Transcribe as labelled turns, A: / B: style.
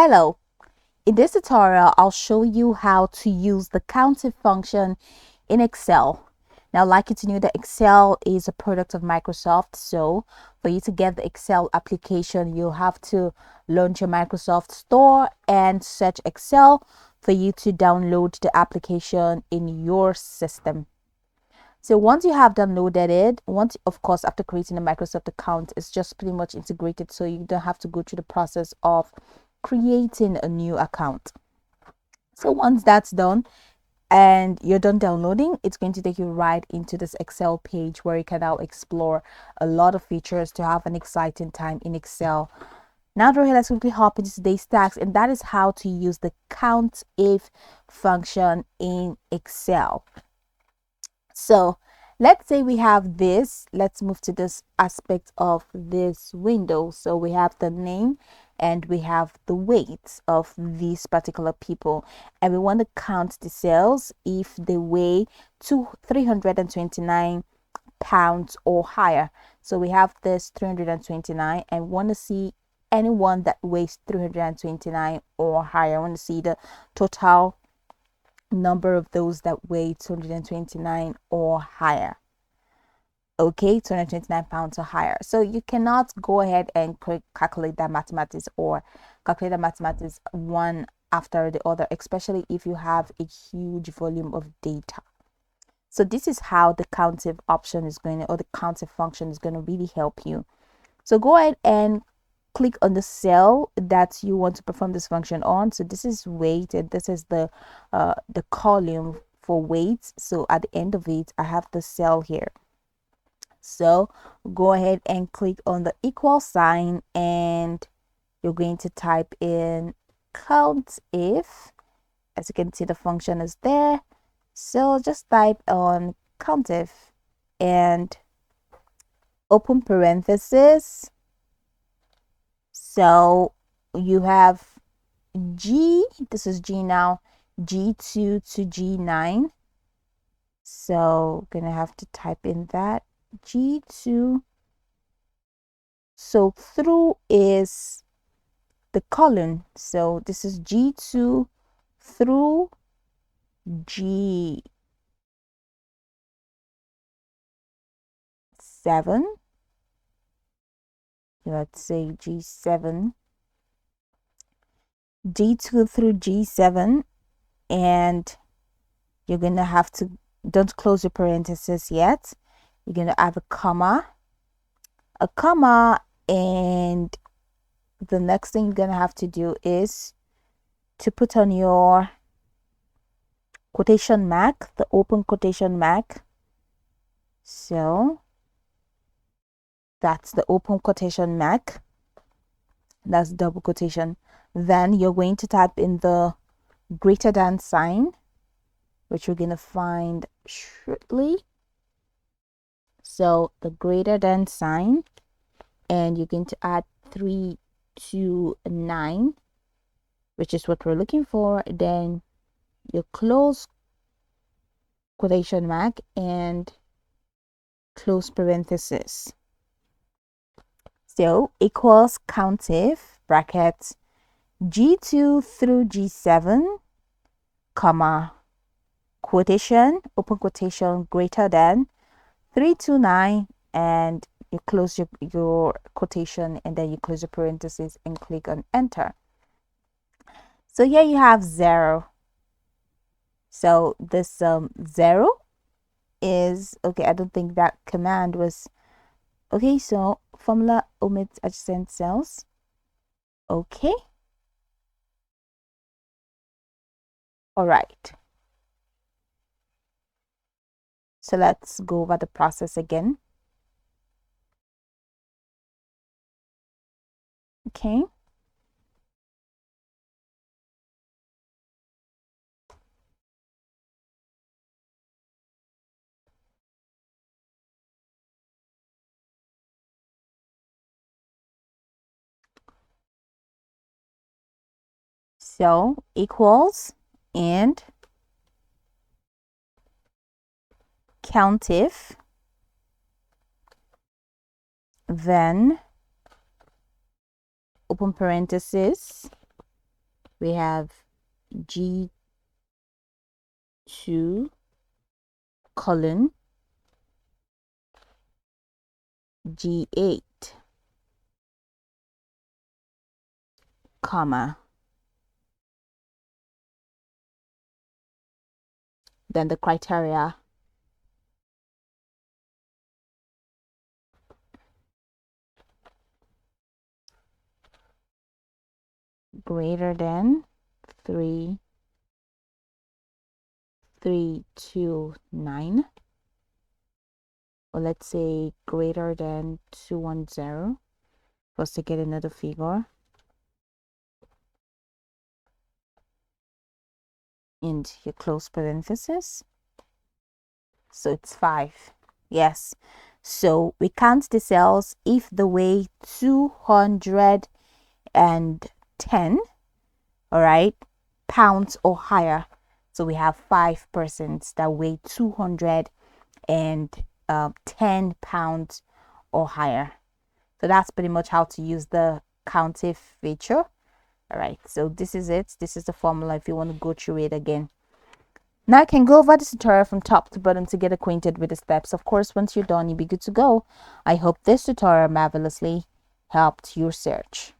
A: Hello, in this tutorial, I'll show you how to use the Countif function in Excel. Now, I'd like you to know that Excel is a product of Microsoft. So for you to get the Excel application, you'll have to launch your Microsoft Store and search Excel for you to download the application in your system. So once you have downloaded it, of course, after creating a Microsoft account, it's just pretty much integrated. So you don't have to go through the process of creating a new account. So once that's done and you're done downloading, it's going to take you right into this Excel page where you can now explore a lot of features to have an exciting time in Excel. Now, let's quickly hop into today's task, and that is how to use the Countif function in Excel. So let's say we have this. Let's move to this aspect of this window. So we have the name and we have the weight of these particular people, and we want to count the cells if they weigh 329 pounds or higher. So we have this 329 and we want to see anyone that weighs 329 or higher. I want to see the total number of those that weigh 229 or higher. Okay, 229 pounds or higher. So you cannot go ahead and calculate that mathematics or calculate the mathematics one after the other, especially if you have a huge volume of data. So this is how the Countif option is going to, or the Countif function is going to really help you. So go ahead and click on the cell that you want to perform this function on. So this is weight, and this is the column for weight. So at the end of it, I have the cell here. So go ahead and click on the equal sign, and you're going to type in Countif. As you can see, the function is there. So just type on Countif and open parenthesis. So you have G, this is G now, G2 to G9. So gonna have to type in that G2. So through is the column. So this is G2 through G7. Let's say G7. G2 through G7, and you're gonna have to, don't close your parenthesis yet. You're gonna have a comma, and the next thing you're gonna have to do is to put on your quotation mark, the open quotation mark. So that's the open quotation mark, that's double quotation. Then you're going to type in the greater than sign, which you're going to find shortly. So the greater than sign, and you're going to add 329, which is what we're looking for. Then you close quotation mark and close parenthesis. So equals Countif bracket G2 through G7, comma, quotation, open quotation, greater than 329, and you close your quotation, and then you close your parentheses and click on enter. So here you have 0. So this 0 is okay. I don't think that command was okay. So formula omits adjacent cells. Okay. All right. So let's go over the process again. Okay. So equals and Countif, then open parenthesis, we have G2 colon G8 comma, then the criteria greater than 3329, or let's say greater than 210 for us to get another figure, and your close parenthesis. So it's 5. Yes. So we count the cells if they weigh 210, all right, pounds or higher. So we have 5 persons that weigh 210 pounds or higher. So that's pretty much how to use the Countif feature. All right, so this is it. This is the formula if you want to go through it again. Now I can go over this tutorial from top to bottom to get acquainted with the steps. Of course, once you're done, you'll be good to go. I hope this tutorial marvelously helped your search.